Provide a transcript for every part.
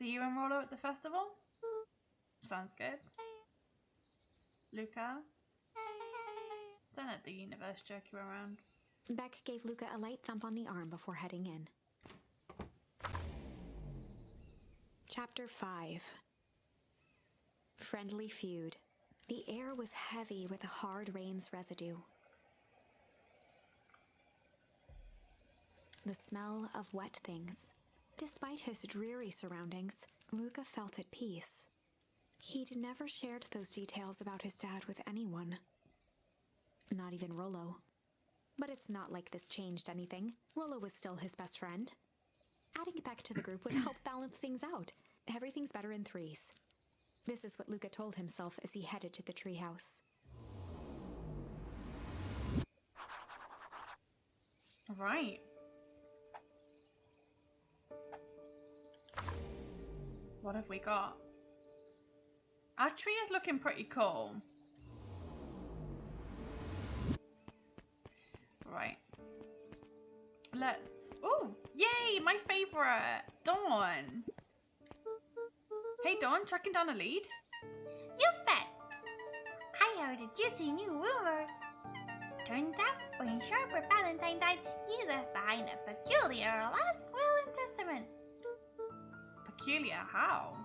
See you and Rollo at the festival? Sounds good. Luca? Don't let the universe jerk you around. Beck gave Luca a light thump on the arm before heading in. Chapter 5. Friendly Feud. The air was heavy with a hard rain's residue. The smell of wet things. Despite his dreary surroundings, Luca felt at peace. He'd never shared those details about his dad with anyone. Not even Rollo. But it's not like this changed anything. Rollo was still his best friend. Adding Beck to the group would help balance things out. Everything's better in threes. This is what Luca told himself as he headed to the treehouse. Right. What have we got? Our tree is looking pretty cool. Right. Let's... Oh, yay, my favorite, Dawn. Hey, Dawn, tracking down a lead? You bet. I heard a juicy new rumor. Turns out, when Sharper Valentine died, he left behind a peculiar last will and testament. Peculiar how?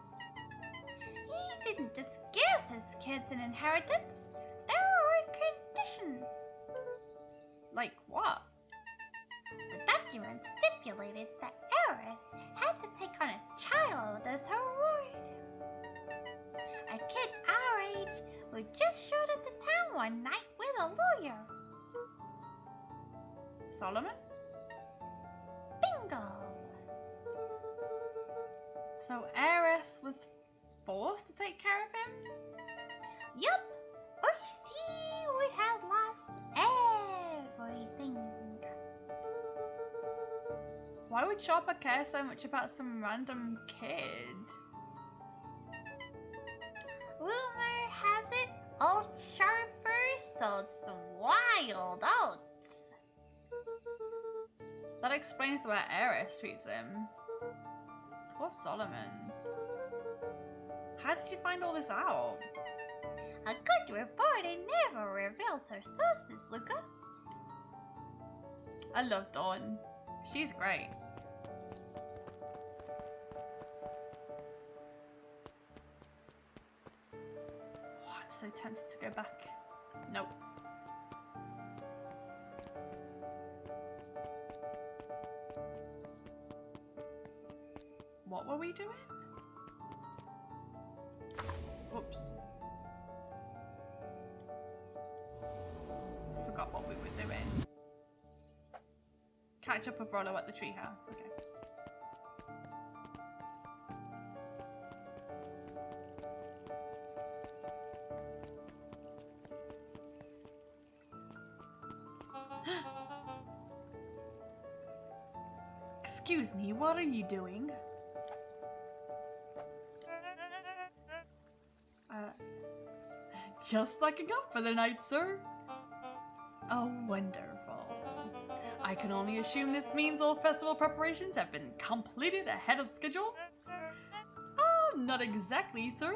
He didn't just give his kids an inheritance. There were conditions. Like what? The document stipulated that Eris had to take on a child as her reward. A kid our age who just showed up to town one night with a lawyer. Solomon? Bingo! So Eris was forced to take care of him? Yup, or she would have lost everything. Why would Sharper care so much about some random kid? Rumor has it, old Sharper sold some wild oats. That explains the way Eris treats him. Poor Solomon. How did you find all this out? A good reporter never reveals her sources, Luca. I love Dawn. She's great. Oh, I'm so tempted to go back. Nope. What were we doing? Whoops. Forgot what we were doing. Catch up with Rollo at the treehouse. Okay. Excuse me, what are you doing? Just locking up for the night, sir. Oh, wonderful. I can only assume this means all festival preparations have been completed ahead of schedule? Oh, not exactly, sir.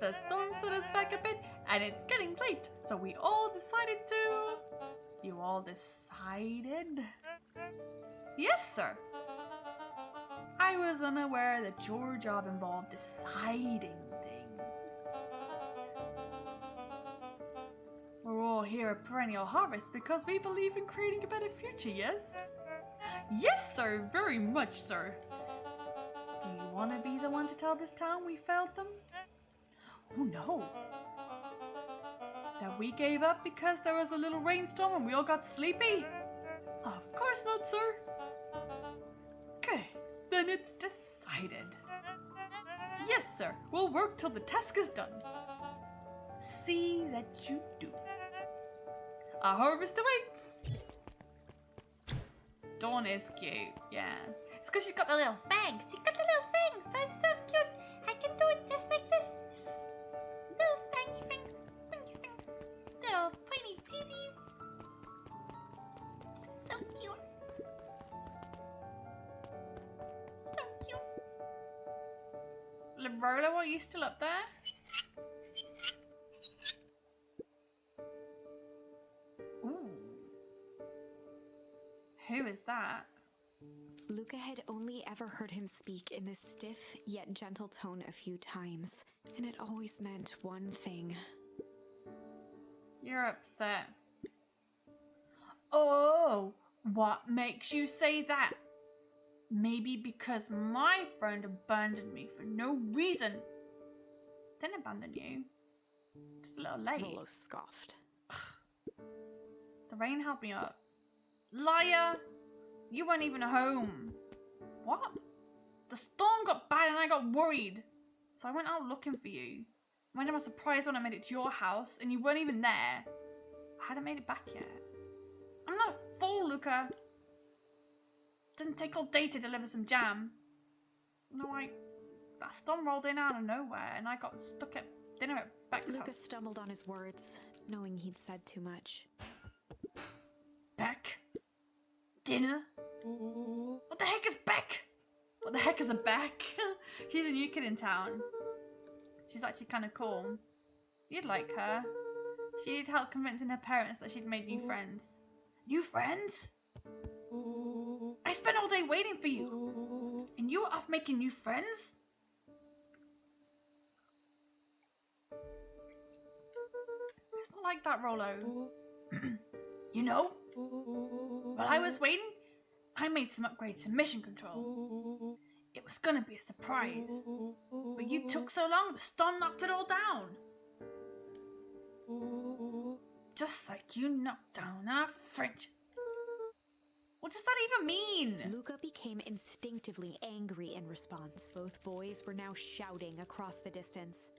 The storm set us back a bit, and it's getting late, so we all decided to... You all decided? Yes, sir. I was unaware that your job involved deciding things. We're all here at Perennial Harvest because we believe in creating a better future, yes? Yes, sir, very much, sir. Do you want to be the one to tell this town we failed them? Oh no. That we gave up because there was a little rainstorm and we all got sleepy? Of course not, sir. Good, then it's decided. Yes, sir, we'll work till the task is done. See that you do. Our harvest awaits. Dawn is cute, yeah. It's because she's got the little fangs. She's got the little fangs, so it's so cute. I can do it just like this. Little fangy fangs, fangy fangs. Little pointy teethies. So cute. So cute. Rolo, are you still up there? Ooh. Who is that? Luca had only ever heard him speak in this stiff yet gentle tone a few times, and it always meant one thing. You're upset. Oh, what makes you say that? Maybe because my friend abandoned me for no reason. Didn't abandon you. Just a little late. Rolo scoffed. The rain helped me up. Liar! You weren't even home. What? The storm got bad and I got worried. So I went out looking for you. Imagine my surprise when I made it to your house and you weren't even there. I hadn't made it back yet. I'm not a fool, Luca. Didn't take all day to deliver some jam. No, that storm rolled in out of nowhere and I got stuck at dinner at Beck's Luca house. stumbled on his words, knowing he'd said too much. Beck? Dinner? What the heck is Beck? What the heck is a Beck? She's a new kid in town. She's actually kind of cool. You'd like her. She needed help convincing her parents that she'd made new friends. New friends? I spent all day waiting for you. And you were off making new friends? It's not like that, Rolo. You know? While I was waiting, I made some upgrades to mission control. It was gonna be a surprise. But you took so long, the storm knocked it all down. Just like you knocked down our friendship. What does that even mean? Luca became instinctively angry in response. Both boys were now shouting across the distance.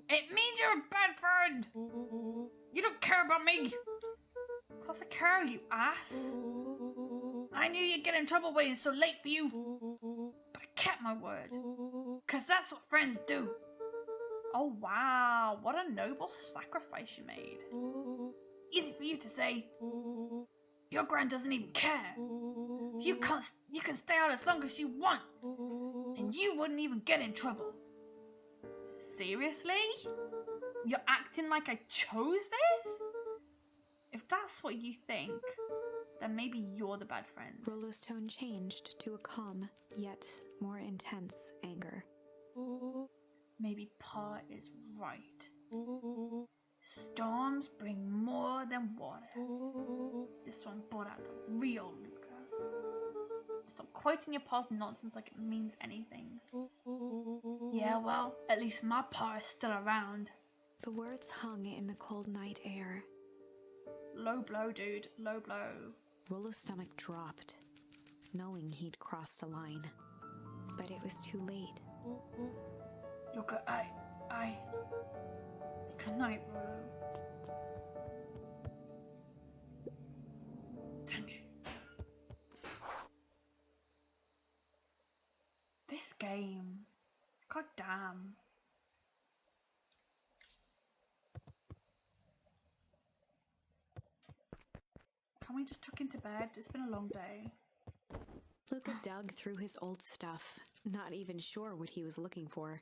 It means you're a bad friend. You don't care about me. Of course I care, you ass. I knew you'd get in trouble waiting so late for you. But I kept my word. Because that's what friends do. Oh wow, what a noble sacrifice you made. Easy for you to say. Your grand doesn't even care. You can stay out as long as you want. And you wouldn't even get in trouble. Seriously? You're acting like I chose this? If that's what you think, then maybe you're the bad friend. Rolo's tone changed to a calm, yet more intense anger. Maybe Pa is right. Storms bring more than water. This one brought out the real Luca. Stop quoting your Pa's nonsense like it means anything. Yeah, well, at least my Pa is still around. The words hung in the cold night air. Low blow, dude. Low blow. Rolo's stomach dropped, knowing he'd crossed a line. But it was too late. Look, Good night, Rolo. Dang it. This game. God damn. Can we just tuck into bed? It's been a long day. Luca dug through his old stuff, not even sure what he was looking for.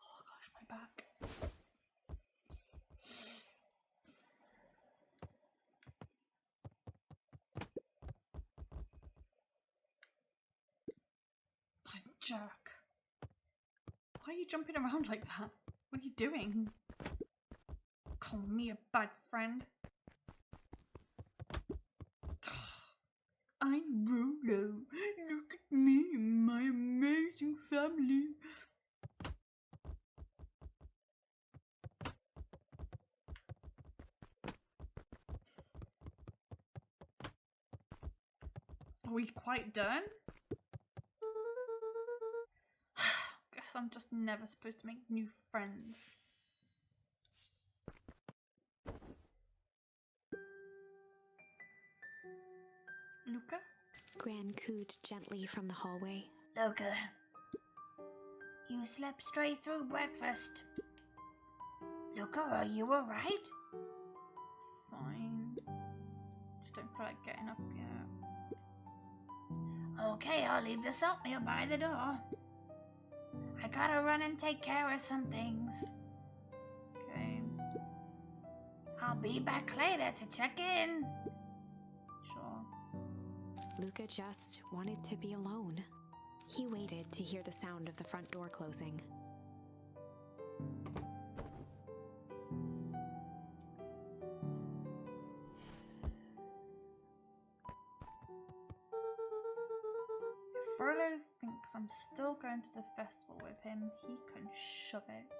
Oh gosh, my back. What a jerk. Why are you jumping around like that? What are you doing? Call me a bad friend. I'm Rolo. Look at me and my amazing family. Are we quite done? Guess I'm just never supposed to make new friends. Luca? Gran cooed gently from the hallway. Luca, you slept straight through breakfast. Luca, are you alright? Fine. Just don't feel like getting up yet. Okay, I'll leave this oatmeal by the door. I gotta run and take care of some things. Okay. I'll be back later to check in. Sure. Luca just wanted to be alone. He waited to hear the sound of the front door closing. If Frollo thinks I'm still going to the festival with him, he can shove it.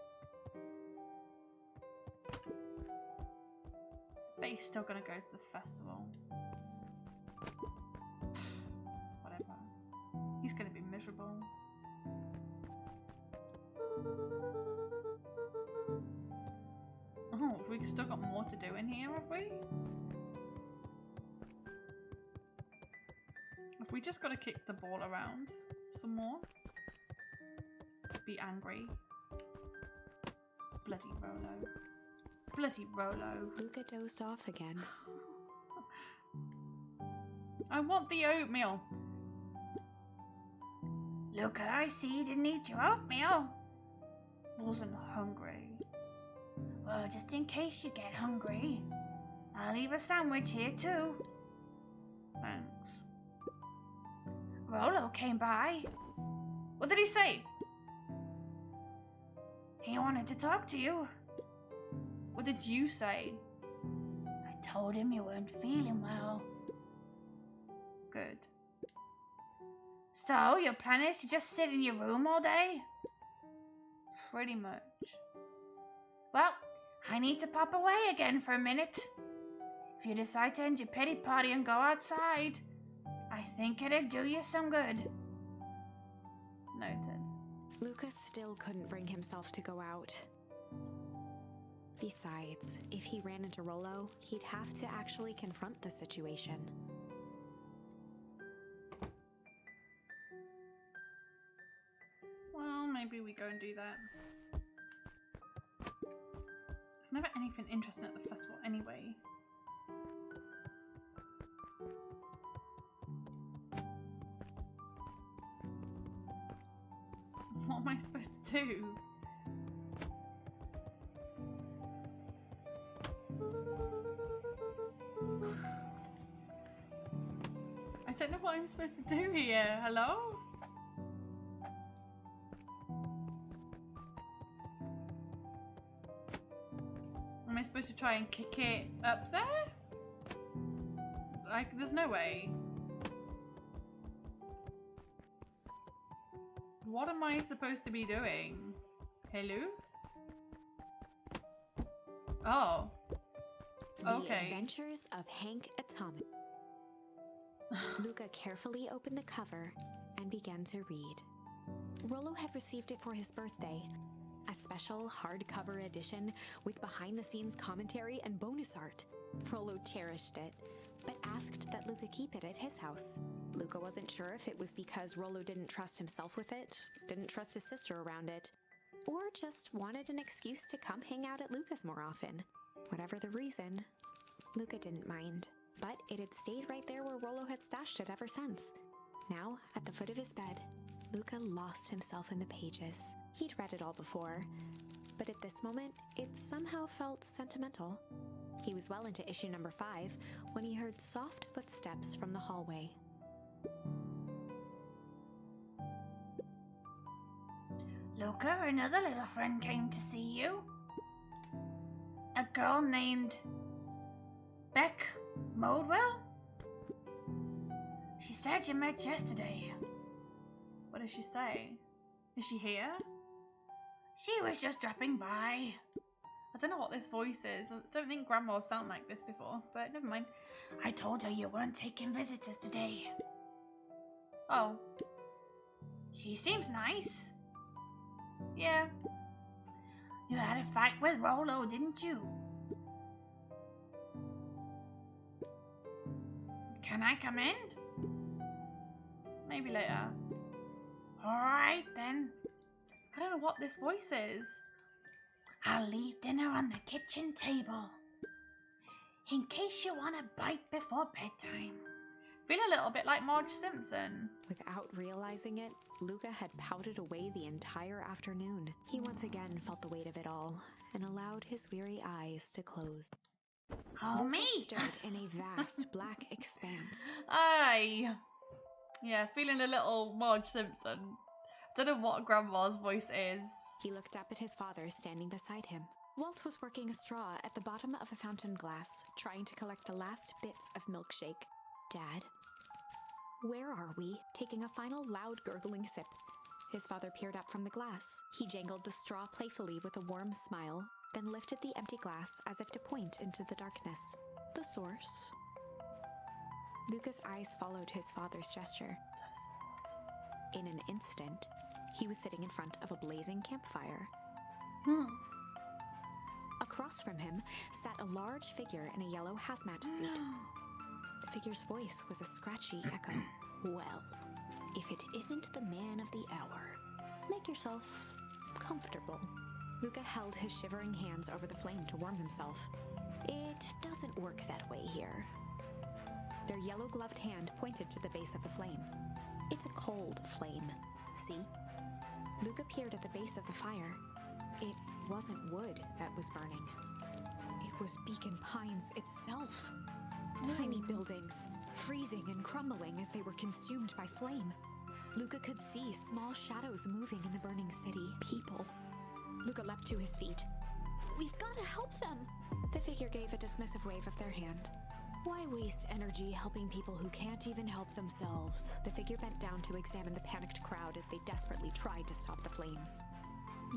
But he's still gonna go to the festival. Whatever. He's gonna be miserable. Oh, we've still got more to do in here, have we? Have we just got to kick the ball around some more? Be angry. Bloody Rollo. Bloody Rollo. Luca dozed off again. I want the oatmeal. Luca, I see you didn't eat your oatmeal. Wasn't hungry. Well, just in case you get hungry, I'll leave a sandwich here too. Thanks. Rollo came by. What did he say? He wanted to talk to you. What did you say? I told him you weren't feeling well. Good. So, your plan is to just sit in your room all day? Pretty much. Well, I need to pop away again for a minute. If you decide to end your pity party and go outside, I think it'd do you some good. Noted. Luca still couldn't bring himself to go out. Besides, if he ran into Rollo, he'd have to actually confront the situation. Well, maybe we go and do that. There's never anything interesting at the festival anyway. What am I supposed to do? I don't know what I'm supposed to do here. Hello? Am I supposed to try and kick it up there? Like, there's no way. What am I supposed to be doing? Hello? Oh. Okay. The Adventures of Hank Atomic. Luca carefully opened the cover and began to read. Rollo had received it for his birthday. A special hardcover edition with behind-the-scenes commentary and bonus art. Rollo cherished it, but asked that Luca keep it at his house. Luca wasn't sure if it was because Rollo didn't trust himself with it, didn't trust his sister around it, or just wanted an excuse to come hang out at Luca's more often. Whatever the reason, Luca didn't mind, but it had stayed right there where Rollo had stashed it ever since. Now, at the foot of his bed, Luca lost himself in the pages. He'd read it all before, but at this moment, it somehow felt sentimental. He was well into issue number 5 when he heard soft footsteps from the hallway. Luca, another little friend came to see you. A girl named Beck Modwell? She said you met yesterday. What does she say? Is she here? She was just dropping by. I don't know what this voice is. I don't think Grandma will sound like this before, but never mind. I told her you weren't taking visitors today. Oh. She seems nice. Yeah. You had a fight with Rollo, didn't you? Can I come in? Maybe later. Alright then. I don't know what this voice is. I'll leave dinner on the kitchen table. In case you want a bite before bedtime. Feel a little bit like Marge Simpson. Without realizing it, Luca had pouted away the entire afternoon. He once again felt the weight of it all and allowed his weary eyes to close. Oh, Luca me! stood in a vast black expanse. Aye. Yeah, feeling a little Marge Simpson. Don't know what Grandma's voice is. He looked up at his father standing beside him. Walt was working a straw at the bottom of a fountain glass, trying to collect the last bits of milkshake. Dad? Where are we? Taking a final loud gurgling sip. His father peered up from the glass. He jangled the straw playfully with a warm smile, then lifted the empty glass as if to point into the darkness. The source? Luca's eyes followed his father's gesture. In an instant, he was sitting in front of a blazing campfire. Across from him sat a large figure in a yellow hazmat suit. The figure's voice was a scratchy echo. Well, if it isn't the man of the hour, make yourself comfortable. Luca held his shivering hands over the flame to warm himself. It doesn't work that way here. Their yellow-gloved hand pointed to the base of the flame. It's a cold flame, see? Luca peered at the base of the fire. It wasn't wood that was burning. It was Beacon Pines itself. Tiny buildings, freezing and crumbling as they were consumed by flame. Luca could see small shadows moving in the burning city. People. Luca leapt to his feet. We've got to help them! The figure gave a dismissive wave of their hand. Why waste energy helping people who can't even help themselves? The figure bent down to examine the panicked crowd as they desperately tried to stop the flames.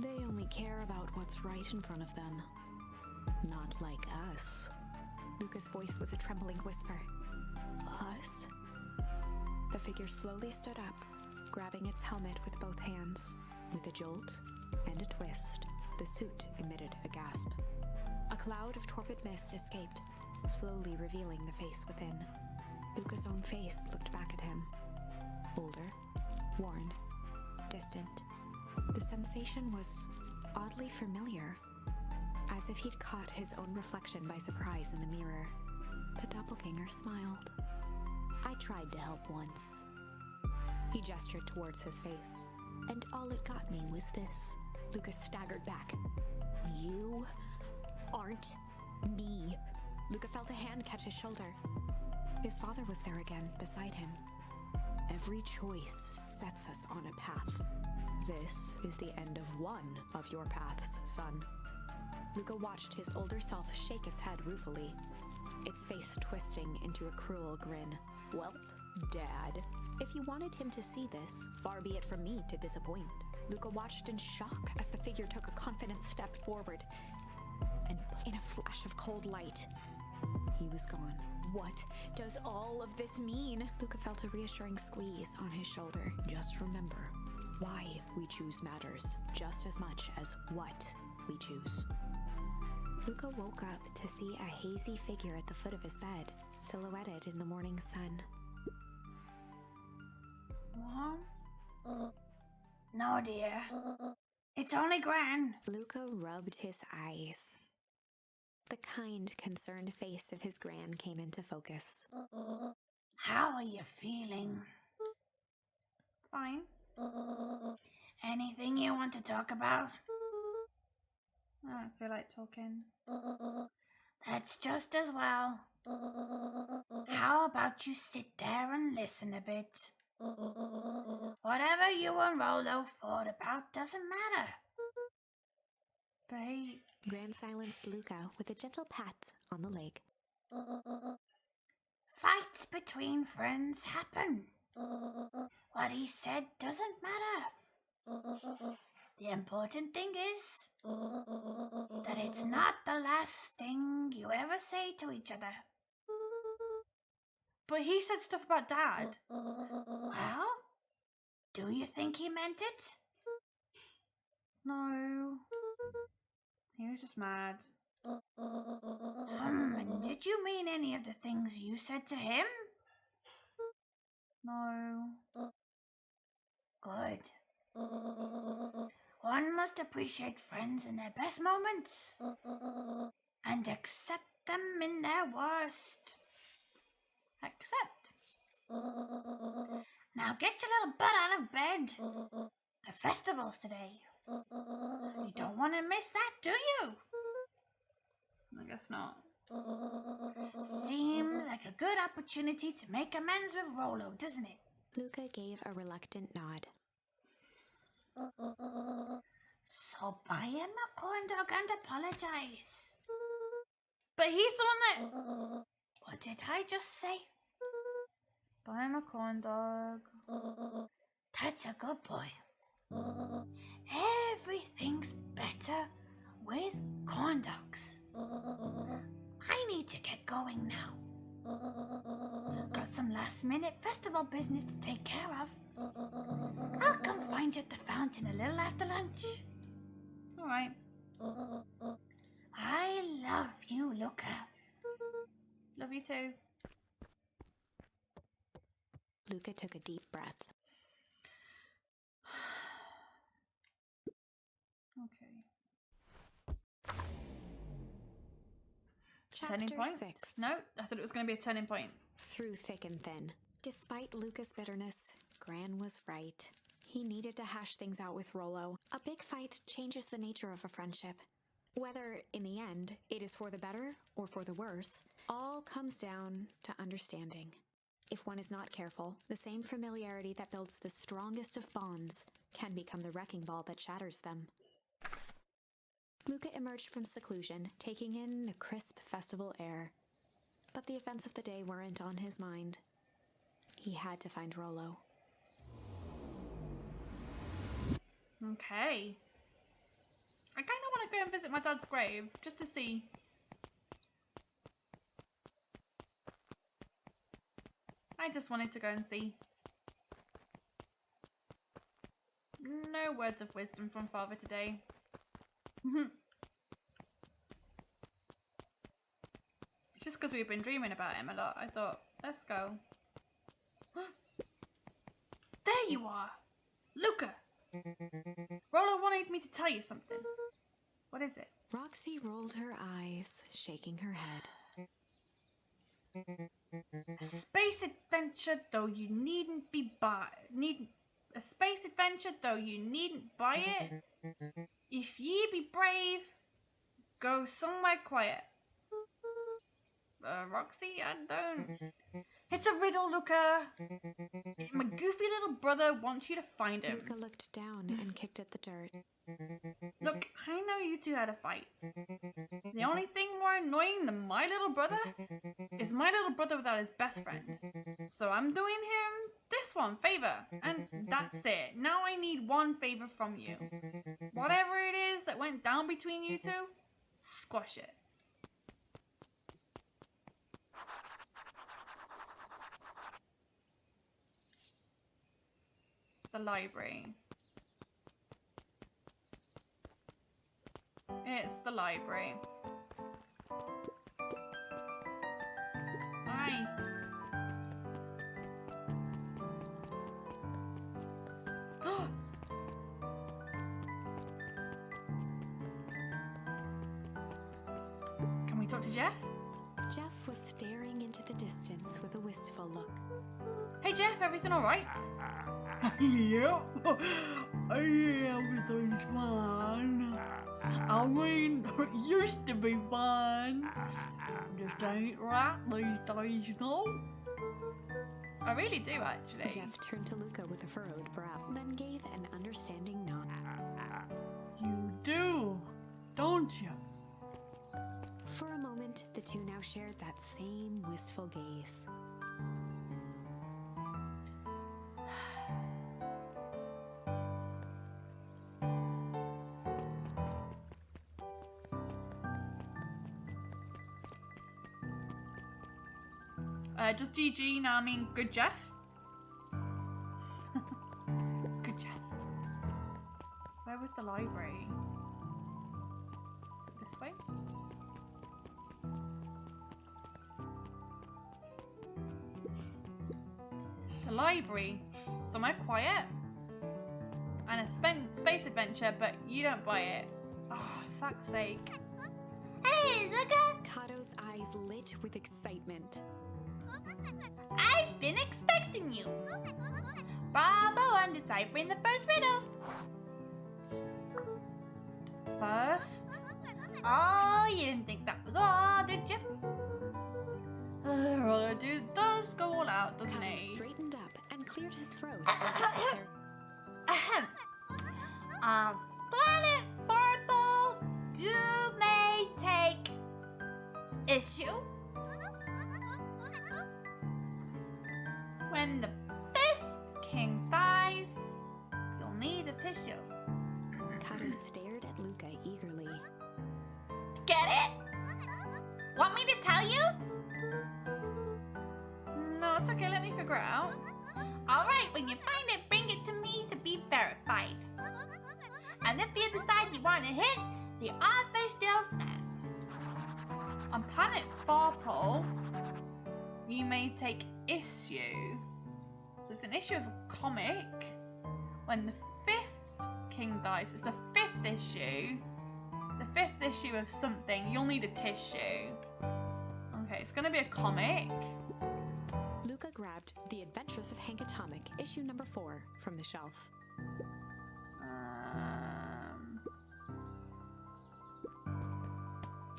They only care about what's right in front of them. Not like us. Luca's voice was a trembling whisper. Us? The figure slowly stood up, grabbing its helmet with both hands. With a jolt and a twist, the suit emitted a gasp. A cloud of torpid mist escaped, slowly revealing the face within. Luca's own face looked back at him. Older, worn, distant. The sensation was oddly familiar, as if he'd caught his own reflection by surprise in the mirror. The doppelganger smiled. I tried to help once. He gestured towards his face, and all it got me was this. Luca staggered back. You aren't me. Luca felt a hand catch his shoulder. His father was there again, beside him. Every choice sets us on a path. This is the end of one of your paths, son. Luca watched his older self shake its head ruefully, its face twisting into a cruel grin. Welp, Dad. If you wanted him to see this, far be it from me to disappoint. Luca watched in shock as the figure took a confident step forward, and in a flash of cold light, he was gone. What does all of this mean? Luca felt a reassuring squeeze on his shoulder. Just remember, why we choose matters just as much as what we choose. Luca woke up to see a hazy figure at the foot of his bed, silhouetted in the morning sun. Mom? No, dear. It's only Gran. Luca rubbed his eyes. The kind, concerned face of his gran came into focus. How are you feeling? Fine. Anything you want to talk about? I don't feel like talking. That's just as well. How about you sit there and listen a bit? Whatever you and Rolo thought about doesn't matter. But Gran silenced Luca with a gentle pat on the leg. Fights between friends happen. What he said doesn't matter. The important thing is that it's not the last thing you ever say to each other. But he said stuff about Dad. Well, do you think he meant it? No. He was just mad. And did you mean any of the things you said to him? No. Good. One must appreciate friends in their best moments and accept them in their worst. Accept. Now get your little butt out of bed. The festival's today. You don't want to miss that, do you? I guess not. Seems like a good opportunity to make amends with Rolo, doesn't it? Luca gave a reluctant nod. So buy him a corn dog and apologize. But he's the one that... What did I just say? Buy him a corn dog. That's a good boy. Everything's better with corn dogs. I need to get going now. Got some last minute festival business to take care of. I'll come find you at the fountain a little after lunch. Alright. I love you, Luca. Love you too. Luca took a deep breath. Okay. Chapter Turning point? 6. No, I thought it was going to be a turning point. Through thick and thin. Despite Luca's bitterness, Gran was right. He needed to hash things out with Rolo. A big fight changes the nature of a friendship. Whether, in the end, it is for the better or for the worse, all comes down to understanding. If one is not careful, the same familiarity that builds the strongest of bonds can become the wrecking ball that shatters them. Luca emerged from seclusion, taking in the crisp festival air. But the events of the day weren't on his mind. He had to find Rolo. Okay. I kind of want to go and visit my dad's grave, just to see. I just wanted to go and see. No words of wisdom from Father today. It's just because we've been dreaming about him a lot. I thought, let's go. There you are! Luca! Rolo wanted me to tell you something. What is it? Roxy rolled her eyes, shaking her head. A space adventure, though you needn't a space adventure, though you needn't buy it. If ye be brave, go somewhere quiet. Roxy, I don't. It's a riddle, Luca. My goofy little brother wants you to find him. Luca looked down and kicked at the dirt. Look, I know you two had a fight. The only thing more annoying than my little brother is my little brother without his best friend. So I'm doing him this one favor, and that's it. Now I need one favor from you. Whatever it is that went down between you two, squash it. The library. It's the library. Hi. Can we talk to Jeff? Jeff was staring into the distance with a wistful look. Hey Jeff, everything alright? Yep, everything's fine. I mean, it used to be fine. Just ain't right these days, you know? I really do, actually. Jeff turned to Luca with a furrowed brow, then gave an understanding nod. You do, don't you? For a moment, the two now shared that same wistful gaze. Just GG, now I mean good Jeff. Good Jeff. Where was the library? Is it this way? The library. Somewhere quiet. And a space adventure, but you don't buy it. Oh, fuck's sake. Hey, Luca! Kato's eyes lit with excitement. I've been expecting you. deciphering the first riddle. First, Oh, you didn't think that was all, did you? Roller Dude does go all out, doesn't Kato he? straightened up and cleared his throat. Ahem. Planet Purple, you may take issue when the fifth king dies. You'll need a tissue. Kato stared at Luca eagerly. Get it? Want me to tell you? No, it's okay, let me figure it out. Alright, when you find it, bring it to me to be verified. And if you decide you want a hint, the author still stands. On Planet Farpole, you may take issue. So it's an issue of a comic. When the fifth king dies, it's the fifth issue. The fifth issue of something, you'll need a tissue. Okay, it's gonna be a comic. Luca grabbed The Adventures of Hank Atomic, issue number 4, from the shelf.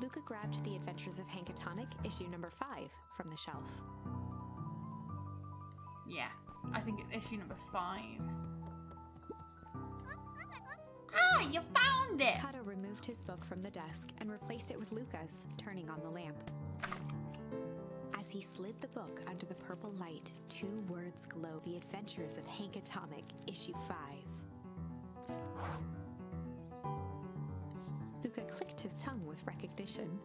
Luca grabbed The Adventures of Hank Atomic, issue number 5, from the shelf. Yeah, I think it's issue number 5. Oh, you found it! Kato removed his book from the desk and replaced it with Luca's, turning on the lamp. As he slid the book under the purple light, 2 words glow: The Adventures of Hank Atomic, issue 5. Luca clicked his tongue with recognition.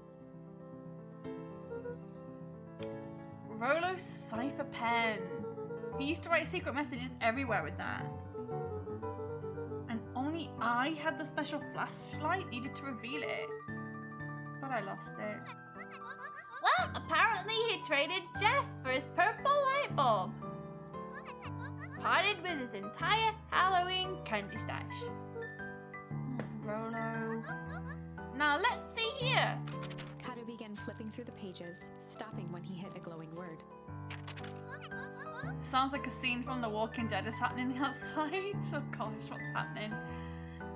Rolo's cipher pen. He used to write secret messages everywhere with that. And only I had the special flashlight needed to reveal it. But I lost it. Well, apparently he traded Jeff for his purple light bulb. Parted with his entire Halloween candy stash. Rolo. Now let's see here. Kato began flipping through the pages, stopping when he hit a glowing word. Sounds like a scene from The Walking Dead is happening outside. Oh gosh, what's happening?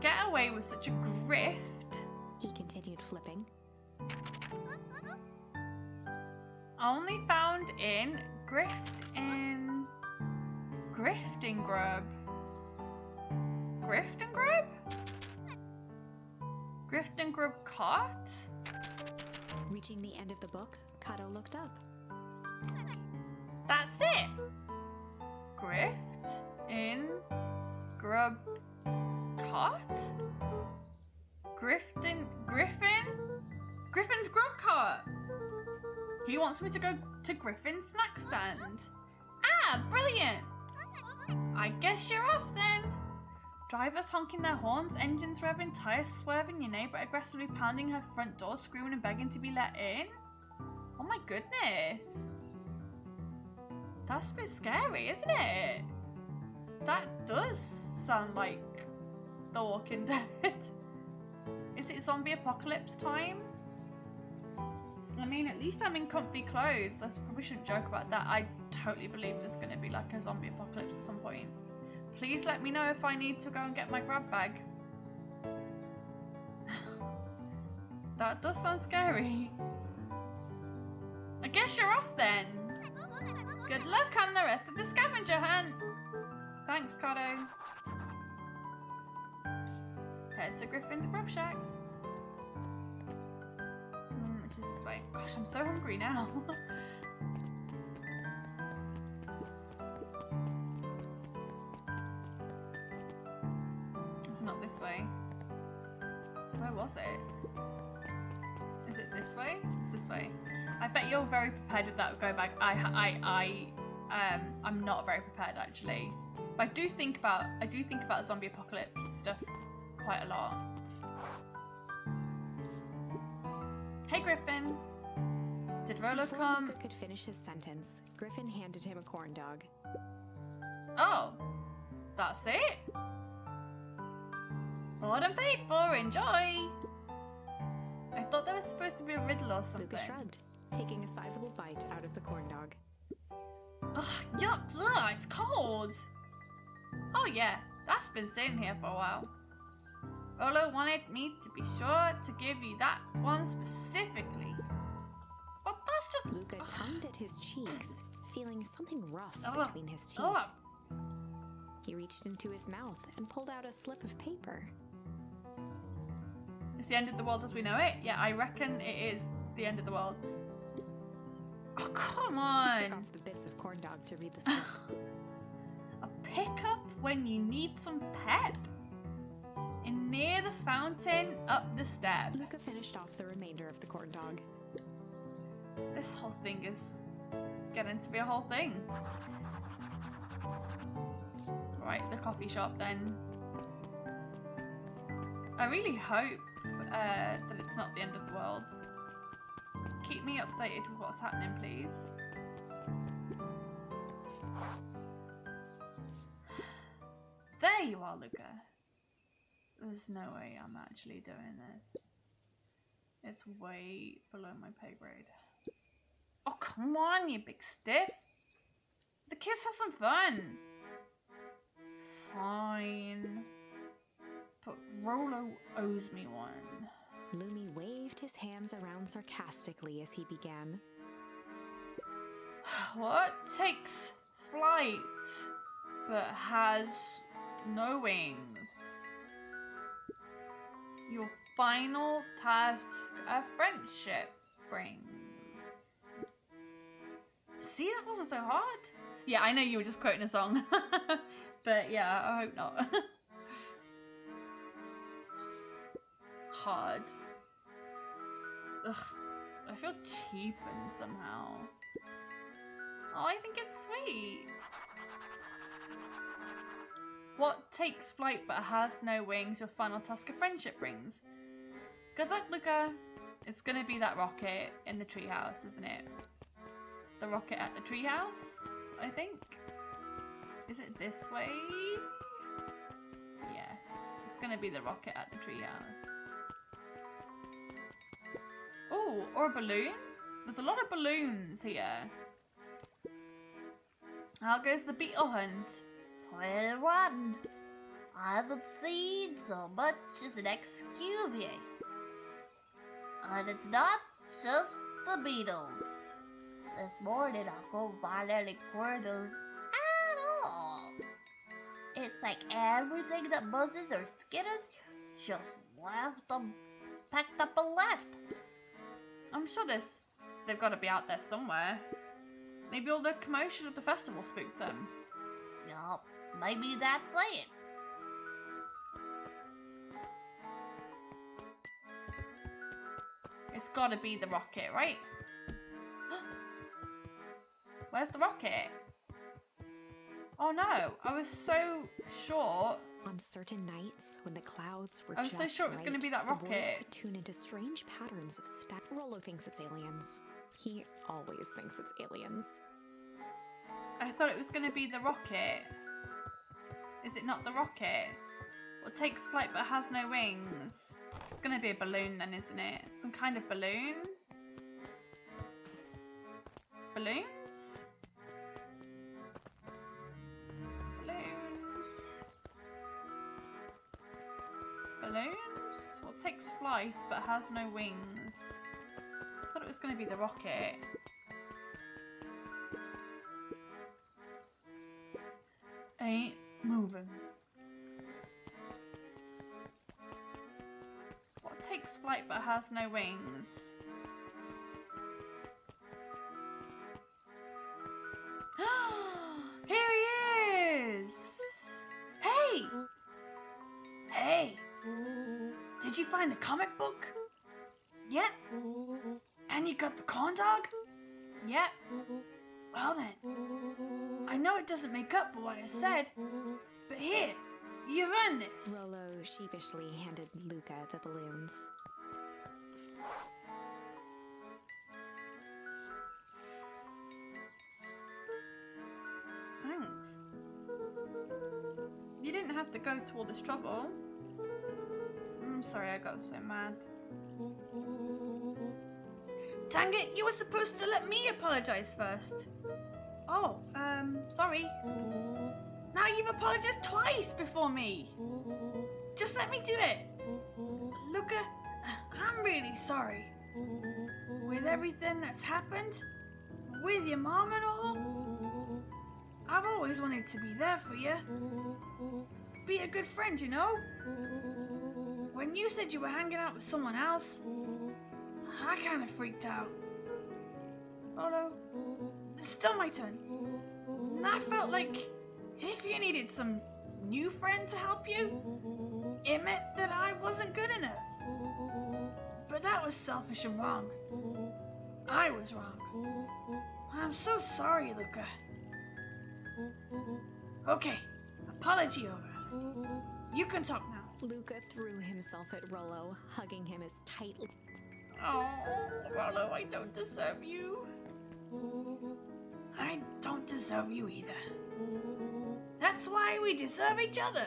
Get away with such a grift. He continued flipping. Only found in Grifting Grub. Grifting Grub? Grifting Grub cart? Reaching the end of the book, Kato looked up. That's it. Grift in Grub cart? Griffin's Grub cart. He wants me to go to Griffin's snack stand. Ah, brilliant. I guess you're off then. Drivers honking their horns, engines revving, tires swerving, your neighbour aggressively pounding her front door, screaming and begging to be let in. Oh my goodness. That's a bit scary, isn't it? That does sound like The Walking Dead. Is it zombie apocalypse time? I mean, at least I'm in comfy clothes. I probably shouldn't joke about that. I totally believe there's going to be like a zombie apocalypse at some point. Please let me know if I need to go and get my grab bag. That does sound scary. I guess you're off then. Good luck on the rest of the scavenger hunt. Thanks, Kato. Head to Griffin's Grub Shack. Which is this way. Gosh, I'm so hungry now. It's not this way. Where was it? Is it this way? It's this way. I bet you're very prepared with that go bag. I'm not very prepared actually. But I do think about zombie apocalypse stuff quite a lot. Hey Griffin. Did Rolo Before come? Luca could finish his sentence, Griffin handed him a corn dog. Oh, that's it? Bought and paid for, enjoy! I thought there was supposed to be a riddle or something. Luca shrugged, taking a sizable bite out of the corn dog. Ugh, yuck, ugh, it's cold! Oh, Oh yeah, that's been sitting here for a while. Rolo wanted me to be sure to give you that one specifically. But that's just... Luca tugged at his cheeks, feeling something rough between his teeth. Oh. He reached into his mouth and pulled out a slip of paper. It's the end of the world as we know it? Yeah, I reckon it is the end of the world. Oh, come on! He shook off the bits of corn dog to read the slip. A pickup when you need some pep. And near the fountain, up the step. Luca finished off the remainder of the corn dog. This whole thing is getting to be a whole thing. Right, the coffee shop then. I really hope that it's not the end of the world. Keep me updated with what's happening, please. There you are, Luca. There's no way I'm actually doing this. It's way below my pay grade. Oh, come on, you big stiff. The kids have some fun. Fine. But Rolo owes me one. Lumi waved his hands around sarcastically as he began. What takes flight but has no wings? Your final task a friendship brings. See, that wasn't so hard. Yeah, I know you were just quoting a song. But yeah, I hope not. Hard. Ugh, I feel cheapened somehow. Oh, I think it's sweet. What takes flight but has no wings, your final task of friendship brings? Good luck, Luca. It's gonna be that rocket in the treehouse, isn't it? The rocket at the treehouse, I think. Is it this way? Yes, it's gonna be the rocket at the treehouse. Oh, or a balloon? There's a lot of balloons here. How goes the beetle hunt? Pretty rotten. I haven't seen so much as an excuvier. And it's not just the beetles. This morning I couldn't find any quarters at all. It's like everything that buzzes or skitters just left them, packed up and left. I'm sure they've got to be out there somewhere. Maybe all the commotion of the festival spooked them. Yup, maybe that's it. It's got to be the rocket, right? Where's the rocket? Oh no, I was so sure. On certain nights, when the clouds were I was so sure it was going to be that the boys rocket. could tune into strange patterns of Rolo thinks it's aliens. He always thinks it's aliens. I thought it was going to be the rocket. Is it not the rocket? What takes flight but has no wings? It's going to be a balloon then, isn't it? Some kind of balloon? Balloons? Balloons? Balloons? What takes flight but has no wings? I thought it was going to be the rocket. Ain't moving. What takes flight but has no wings? Here he is! Hey! Hey! Did you find the comic book? Yep. And you got the corn dog? Yep. Well then, I know it doesn't make up for what I said, but here, you've earned this. Rolo sheepishly handed Luca the balloons. Thanks. You didn't have to go to all this trouble. I'm sorry I got so mad. Dang it, you were supposed to let me apologize first. Oh, sorry. Now you've apologized twice before me? Just let me do it. Luca, I'm really sorry. With everything that's happened, with your mom and all, I've always wanted to be there for you. Be a good friend, you know? When you said you were hanging out with someone else, I kind of freaked out. Although, it's still my turn. And I felt like if you needed some new friend to help you, it meant that I wasn't good enough. But that was selfish and wrong. I was wrong. I'm so sorry, Luca. Okay, apology over. You can talk now. Luca threw himself at Rollo, hugging him as tightly. Oh, Rollo, I don't deserve you. I don't deserve you either. That's why we deserve each other.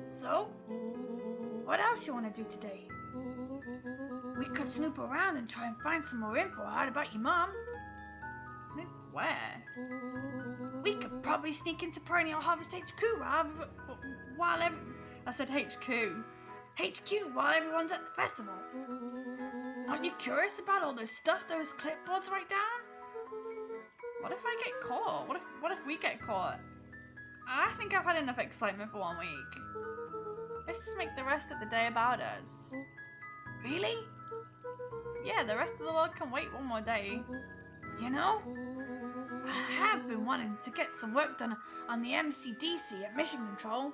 So, what else you want to do today? We could snoop around and try and find some more info out about your mom. Snoop where? We could probably sneak into Perennial Harvest HQ while I said HQ. HQ while everyone's at the festival. Aren't you curious about all the stuff those clipboards write down? What if I get caught? What if we get caught? I think I've had enough excitement for 1 week. Let's just make the rest of the day about us. Really? Yeah, the rest of the world can wait one more day. You know, I have been wanting to get some work done on the MCDC at Mission Control.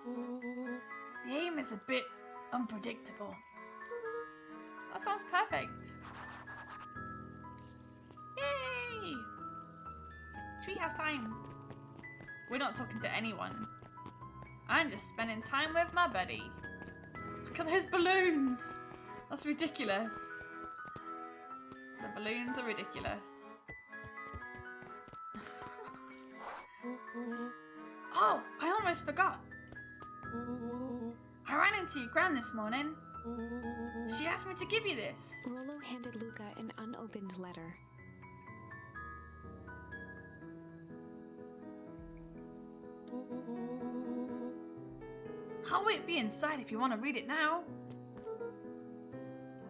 The aim is a bit unpredictable. That sounds perfect. Yay! Treehouse time. We're not talking to anyone. I'm just spending time with my buddy. Look at those balloons. That's ridiculous. The balloons are ridiculous. Oh, I almost forgot. I ran into your gran this morning. She asked me to give you this. Rollo handed Luca an unopened letter. I'll wait be inside if you want to read it now.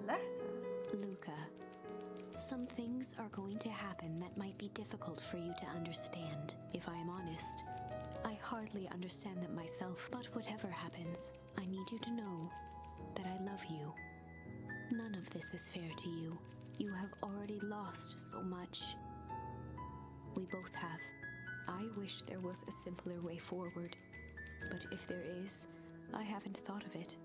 A letter? Luca, some things are going to happen that might be difficult for you to understand. If I am honest, I hardly understand them myself, but whatever happens, I need you to know that I love you. None of this is fair to you. You have already lost so much. We both have. I wish there was a simpler way forward, but if there is, I haven't thought of it.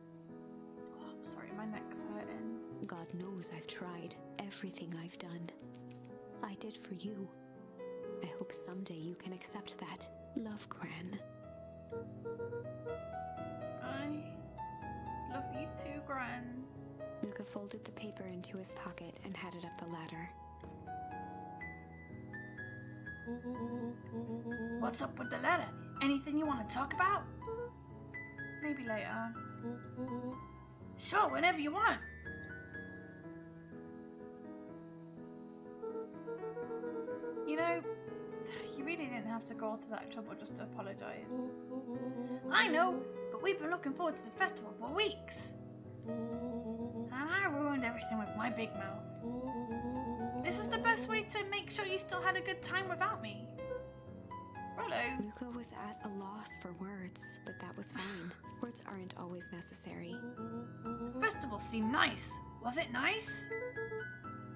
Oh, I'm sorry, my neck's hurting. God knows I've tried everything I've done. I did for you. I hope someday you can accept that. Love, Gran. I love you too, Gran. Luca folded the paper into his pocket and headed up the ladder. What's up with the letter? Anything you want to talk about? Maybe later. Sure, whenever you want. You know, you really didn't have to go to that trouble just to apologize. I know, but we've been looking forward to the festival for weeks. And I ruined everything with my big mouth. This was the best way to make sure you still had a good time without me. Rollo. Luca was at a loss for words, but that was fine. Words aren't always necessary. The festival seemed nice. Was it nice?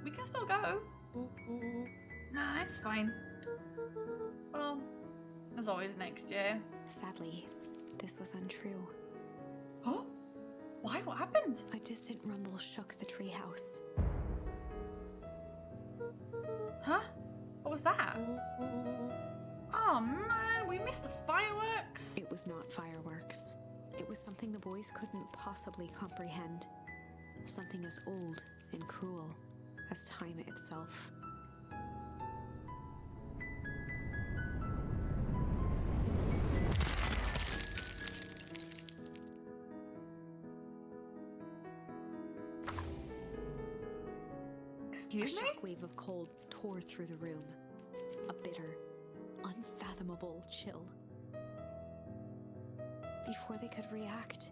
We can still go. Nah, it's fine. Well, there's always next year. Sadly, this was untrue. Oh? Why? What happened? A distant rumble shook the treehouse. Huh? What was that? Oh man, we missed the fireworks. It was not fireworks. It was something the boys couldn't possibly comprehend. Something as old and cruel as time itself. A Excuse me? shockwave of cold tore through the room. A bitter, unfathomable chill. before they could react,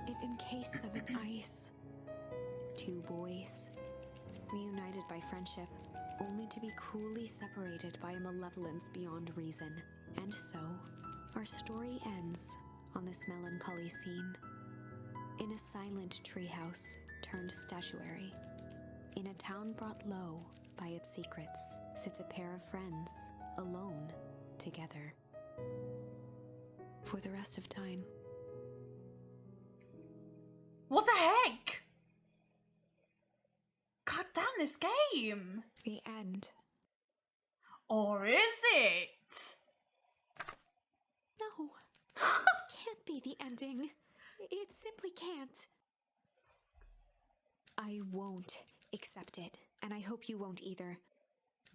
it encased them in ice. 2 boys, reunited by friendship, only to be cruelly separated by a malevolence beyond reason. And so, our story ends on this melancholy scene. In a silent treehouse turned statuary, in a town brought low by its secrets, sits a pair of friends, alone, together. For the rest of time. What the heck? God damn this game! The end. Or is it? No, it can't be the ending. It simply can't. I won't accept it, and I hope you won't either.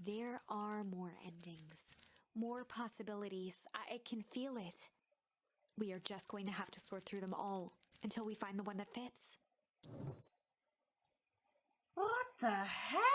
There are more endings, more possibilities. I can feel it. We are just going to have to sort through them all until we find the one that fits. What the heck?